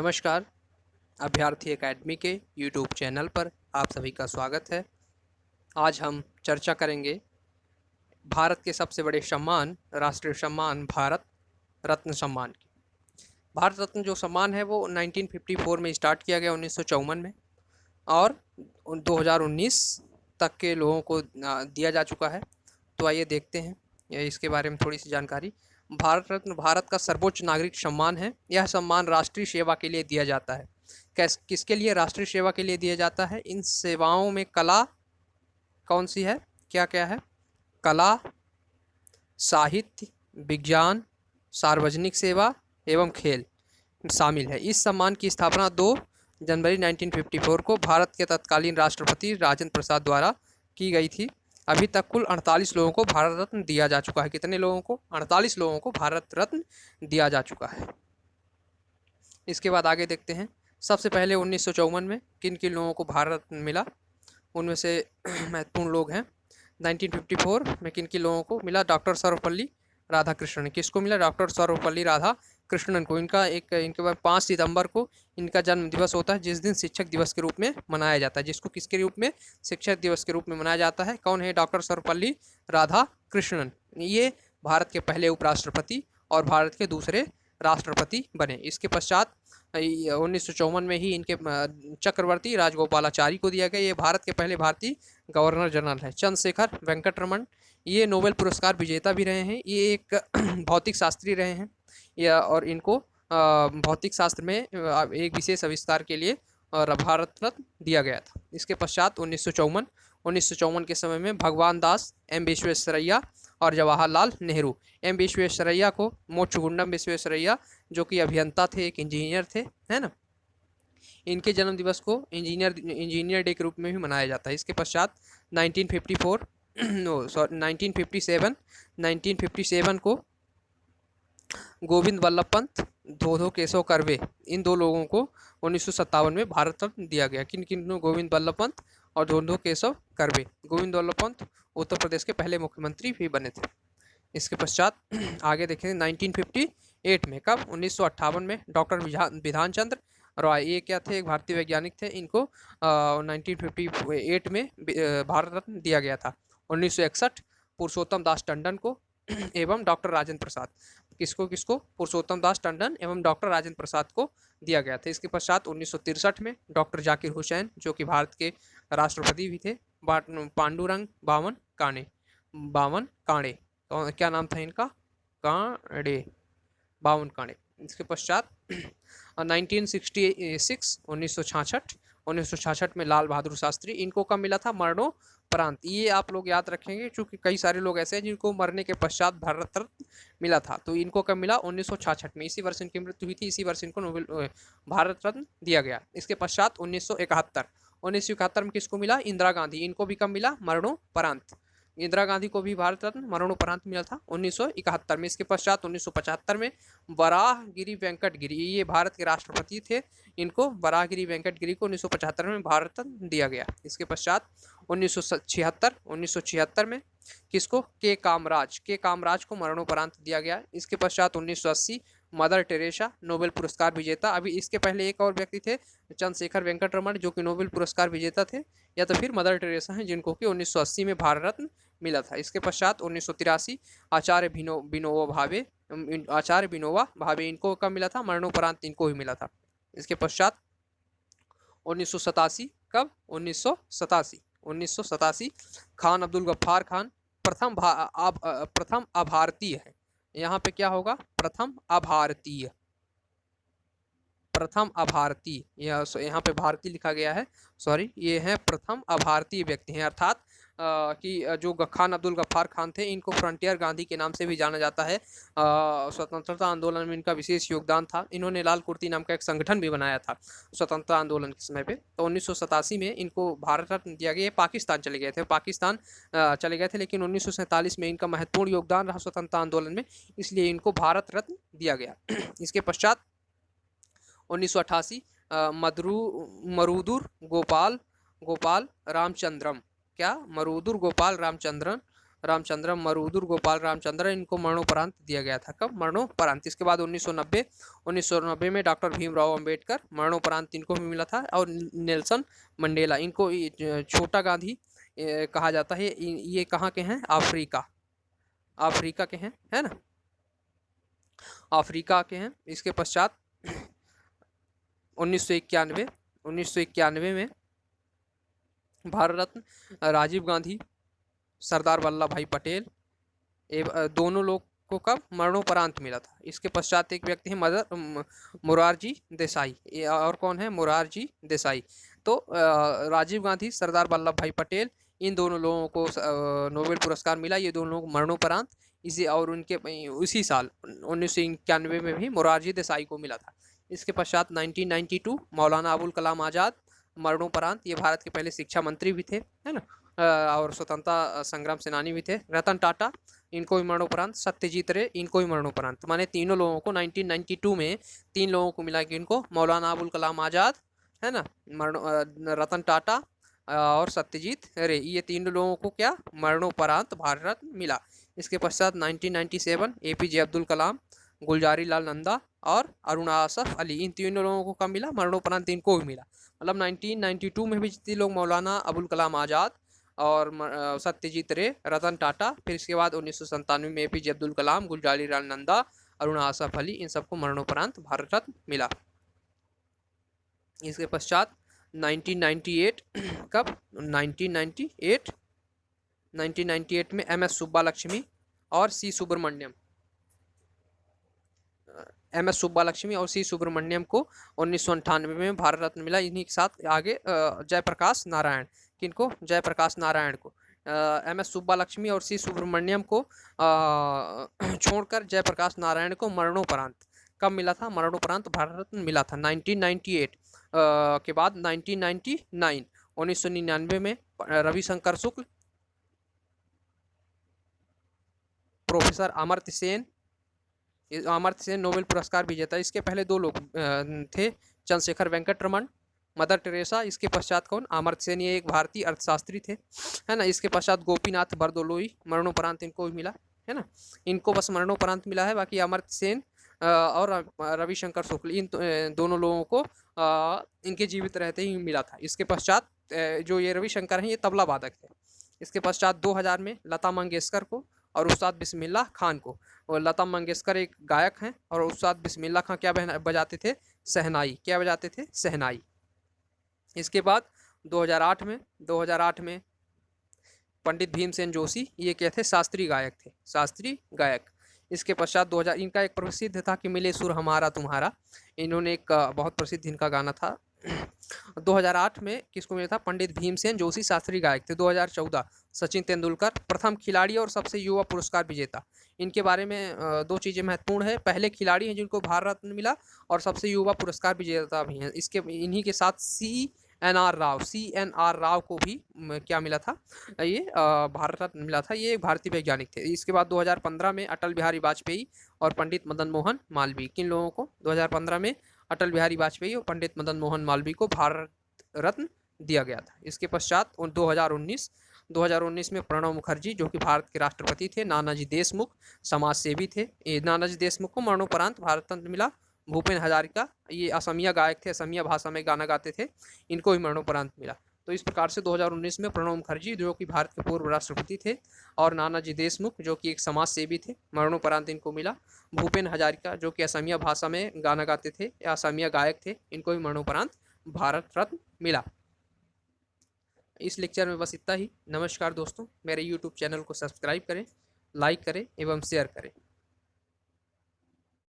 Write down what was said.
नमस्कार। अभ्यर्थी एकेडमी के यूट्यूब चैनल पर आप सभी का स्वागत है। आज हम चर्चा करेंगे भारत के सबसे बड़े सम्मान, राष्ट्रीय सम्मान भारत रत्न सम्मान की। भारत रत्न जो सम्मान है वो 1954 में स्टार्ट किया गया, 1954 में, और 2019 तक के लोगों को दिया जा चुका है। तो आइए देखते हैं इसके बारे में थोड़ी सी जानकारी। भारत रत्न भारत का सर्वोच्च नागरिक सम्मान है। यह सम्मान राष्ट्रीय सेवा के लिए दिया जाता है। किसके लिए राष्ट्रीय सेवा के लिए दिया जाता है? इन सेवाओं में कला कौन सी है, क्या क्या है? कला, साहित्य, विज्ञान, सार्वजनिक सेवा एवं खेल शामिल है। इस सम्मान की स्थापना 2 जनवरी 1954 को भारत के तत्कालीन राष्ट्रपति राजेंद्र प्रसाद द्वारा की गई थी। अभी तक कुल 48 लोगों को भारत रत्न दिया जा चुका है। कितने लोगों को? 48 लोगों को भारत रत्न दिया जा चुका है। इसके बाद आगे देखते हैं। सबसे पहले 1954 में किन किन लोगों को भारत रत्न मिला, उनमें से महत्वपूर्ण लोग हैं। 1954 में किन किन लोगों को मिला? डॉक्टर सर्वपल्ली राधाकृष्णन। किसको मिला? डॉक्टर सर्वपल्ली राधाकृष्णन को। इनके बाद 5 सितंबर को इनका जन्म दिवस होता है, जिस दिन शिक्षक दिवस के रूप में मनाया जाता है। जिसको किसके रूप में? शिक्षक दिवस के रूप में मनाया जाता है। कौन है? डॉक्टर सर्वपल्ली राधाकृष्णन। ये भारत के पहले उपराष्ट्रपति और भारत के दूसरे राष्ट्रपति बने। इसके पश्चात 1954 में ही इनके चक्रवर्ती राजगोपालाचारी को दिया गया। ये भारत के पहले भारतीय गवर्नर जनरल है। चंद्रशेखर वेंकट रमन, ये नोबेल पुरस्कार विजेता भी रहे हैं। ये एक भौतिक शास्त्री रहे हैं और इनको भौतिक शास्त्र में एक विशेष आविष्कार के लिए भारत रत्न दिया गया था। इसके पश्चात 1954 के समय में भगवान दास, एम विश्वेश्वरैया और जवाहरलाल नेहरू। एम विश्वेश्वरैया को मोक्षगुंडम विश्वेश्वरैया, जो कि अभियंता थे, एक इंजीनियर थे, है ना। इनके जन्म दिवस को इंजीनियर डे के रूप में भी मनाया जाता है। इसके पश्चात 1957 को गोविंद वल्लभ पंत, धोधो केशव कर्वे, इन दो लोगों को 1957 में भारत रत्न दिया गया। किन किन? गोविंद वल्लभ पंत और धोधो केशव कर्वे। गोविंद वल्लभ पंत उत्तर प्रदेश के पहले मुख्यमंत्री भी बने थे। इसके पश्चात आगे देखें 1958 में। कब? 1958 में डॉक्टर विधान चंद्र रॉय, ये क्या थे? एक भारतीय वैज्ञानिक थे। इनको 1958 में भारत रत्न दिया गया था। 1961 पुरुषोत्तम दास टंडन को एवं डॉक्टर राजेंद्र प्रसाद। किसको? पुरुषोत्तम दास टंडन एवं डॉक्टर राजेंद्र प्रसाद को दिया गया था। इसके पश्चात 1963 में डॉक्टर जाकिर हुसैन, जो कि भारत के राष्ट्रपति भी थे, पांडुरंग बावन काणे, क्या नाम था इनका? बावन काणे। इसके पश्चात 1966 में लाल बहादुर शास्त्री, इनको कब मिला था? मरणोपरांत। ये आप लोग याद रखेंगे, क्योंकि कई सारे लोग ऐसे हैं जिनको मरने के पश्चात भारत रत्न मिला था। तो इनको कब मिला? 1966 में। इसी वर्ष इनकी मृत्यु हुई थी, इसी वर्ष इनको नोबेल भारत रत्न दिया गया। इसके पश्चात 1971 में किसको मिला? इंदिरा गांधी। इनको भी कब मिला? मरणोपरांत। इंदिरा गांधी को भी भारत रत्न मरणोपरांत मिला था 1971 में। इसके पश्चात 1975 में वराहगिरी वेंकट गिरी, ये भारत के राष्ट्रपति थे। इनको वराहगिरी वेंकट गिरी को 1975 में भारत रत्न दिया गया। इसके पश्चात 1976 में किसको? के कामराज को मरणोपरांत दिया गया। इसके पश्चात 1980 मदर टेरेसा, नोबेल पुरस्कार विजेता। अभी इसके पहले एक और व्यक्ति थे, चंद्रशेखर वेंकट रमन, जो कि नोबेल पुरस्कार विजेता थे, या तो फिर मदर टेरेसा हैं, जिनको कि 1980 में भारत रत्न मिला था। इसके पश्चात 1983 आचार्य विनोबा भावे, इनको कब मिला था? मरणोपरांत इनको भी मिला था। इसके पश्चात 1987, कब? 1987 खान अब्दुल गफ्फार खान प्रथम अभारतीय है। यहाँ पे क्या होगा? प्रथम अभारतीय, यहाँ पे भारतीय लिखा गया है, सॉरी, ये है प्रथम अभारतीय व्यक्ति हैं। अर्थात कि जो खान अब्दुल गफ्फार खान थे, इनको फ्रंटियर गांधी के नाम से भी जाना जाता है। स्वतंत्रता आंदोलन में इनका विशेष योगदान था। इन्होंने लाल कुर्ती नाम का एक संगठन भी बनाया था स्वतंत्रता आंदोलन के समय पे। तो 1987 में इनको भारत रत्न दिया गया। पाकिस्तान चले गए थे, लेकिन 1947 में इनका महत्वपूर्ण योगदान रहा स्वतंत्रता आंदोलन में, इसलिए इनको भारत रत्न दिया गया। इसके पश्चात 1988 मरुदुर गोपाल रामचंद्रन, क्या? मरुदुर गोपाल रामचंद्रन रामचंद्रम, मरुदुर गोपाल रामचंद्रन, इनको मरणोपरांत दिया गया था। कब? मरणोपरांत। इसके बाद 1990 में डॉक्टर भीमराव अंबेडकर, मरणोपरांत इनको भी मिला था। और नेल्सन मंडेला, इनको छोटा गांधी कहा जाता है। ये कहाँ के हैं? अफ्रीका के हैं, है ना, अफ्रीका के हैं। इसके पश्चात 1991 में भारत रत्न राजीव गांधी, सरदार वल्लभ भाई पटेल दोनों लोग को कब? मरणोपरांत मिला था। इसके पश्चात एक व्यक्ति है मोरारजी देसाई। और कौन है? मोरारजी देसाई। तो राजीव गांधी, सरदार वल्लभ भाई पटेल, इन दोनों लोगों को नोबेल पुरस्कार मिला। ये दोनों लोग मरणोपरांत इसी और उनके उसी साल 1991 में भी मोरारजी देसाई को मिला था। इसके पश्चात 1992 मौलाना अबुल कलाम आज़ाद, मरणोपरांत। ये भारत के पहले शिक्षा मंत्री भी थे, है ना, और स्वतंत्रता संग्राम सेनानी भी थे। रतन टाटा, इनको भी मरणोपरांत। सत्यजीत रे, इनको भी मरणोपरांत। माने तीनों लोगों को 1992 में 3 लोगों को मिला कि इनको मौलाना अबुल कलाम आज़ाद, है ना, रतन टाटा और सत्यजीत रे, ये 3 लोगों को क्या? मरणोपरांत भारत रत्न मिला। इसके पश्चात 1997 एपीजे अब्दुल कलाम, गुलजारी लाल नंदा और अरुणा आसफ अली, इन तीनों लोगों को कब मिला? मरणोपरांत इनको भी मिला। मतलब 1992 में भी जितने लोग, मौलाना अबुल कलाम आज़ाद और सत्यजीत रे, रतन टाटा, फिर इसके बाद 1997 में एपीजे अब्दुल कलाम, गुलजारी लाल नंदा, अरुणा आसफ अली, इन सबको मरणोपरांत भारत रत्न मिला। इसके पश्चात 1998 कब? 1998 में एम एस सुब्बालक्ष्मी और सी सुब्रमण्यम को 1998 में भारत रत्न मिला। इन्हीं के साथ आगे जयप्रकाश नारायण, किनको? जयप्रकाश नारायण को। एम एस सुब्बालक्ष्मी और सी सुब्रमण्यम को छोड़कर जयप्रकाश नारायण को मरणोपरांत कब मिला था? मरणोपरांत भारत रत्न मिला था 1998 के बाद 1999 में रविशंकर शुक्ल, प्रोफेसर अमर्त्य सेन नोबेल पुरस्कार विजेता। इसके पहले 2 लोग थे, चंद्रशेखर वेंकट रमन, मदर टेरेसा। इसके पश्चात कौन? अमर्त्य सेन, ये एक भारतीय अर्थशास्त्री थे, है ना। इसके पश्चात गोपीनाथ बरदोलोई, मरणोपरांत इनको भी मिला, है ना। इनको बस मरणोपरांत मिला है, बाकी अमर्त्य सेन और रविशंकर शुक्ल, इन दोनों लोगों को इनके जीवित रहते ही मिला था। इसके पश्चात जो ये रविशंकर हैं, ये तबला वादक थे। इसके पश्चात 2000 में लता मंगेशकर को और उस्ताद बिस्मिल्लाह खान को। और लता मंगेशकर एक गायक हैं और उस्ताद बिस्मिल्लाह खान क्या बजाते थे? सहनाई। क्या बजाते थे? सहनाई। इसके बाद 2008 में पंडित भीमसेन जोशी, ये क्या थे? शास्त्रीय गायक थे, शास्त्रीय गायक। इसके पश्चात 2000 इनका एक प्रसिद्ध था कि मिले सुर हमारा तुम्हारा, इन्होंने एक बहुत प्रसिद्ध इनका गाना था। 2008 में किसको मिला था? पंडित भीमसेन जोशी, शास्त्रीय गायक थे। 2014 सचिन तेंदुलकर, प्रथम खिलाड़ी और सबसे युवा पुरस्कार विजेता। इनके बारे में 2 चीज़ें महत्वपूर्ण है। पहले खिलाड़ी हैं जिनको भारत रत्न मिला और सबसे युवा पुरस्कार विजेता भी हैं। इन्हीं के साथ CNR राव को भी क्या मिला था? ये भारत रत्न मिला था। ये एक भारतीय वैज्ञानिक थे। इसके बाद 2015 में अटल बिहारी वाजपेयी और पंडित मदन मोहन मालवीय, किन लोगों को? 2015 में अटल बिहारी वाजपेयी और पंडित मदन मोहन मालवीय को भारत रत्न दिया गया था। इसके पश्चात 2019 में प्रणब मुखर्जी, जो कि भारत के राष्ट्रपति थे। नानाजी देशमुख, समाज सेवी थे। नानाजी देशमुख को मरणोपरांत भारत रत्न मिला। भूपेन हजारिका, ये असमिया गायक थे, असमिया भाषा में गाना गाते थे, इनको भी मरणोपरांत मिला। तो इस प्रकार से 2019 में प्रणब मुखर्जी, जो कि भारत के पूर्व राष्ट्रपति थे, और नानाजी देशमुख, जो कि एक समाज सेवी थे, मरणोपरांत इनको मिला। भूपेन हजारिका, जो कि असमिया भाषा में गाना गाते थे या असमिया गायक थे, इनको भी मरणोपरांत भारत रत्न मिला। इस लेक्चर में बस इतना ही। नमस्कार दोस्तों, मेरे YouTube चैनल को सब्सक्राइब करें, लाइक करें एवं शेयर करें।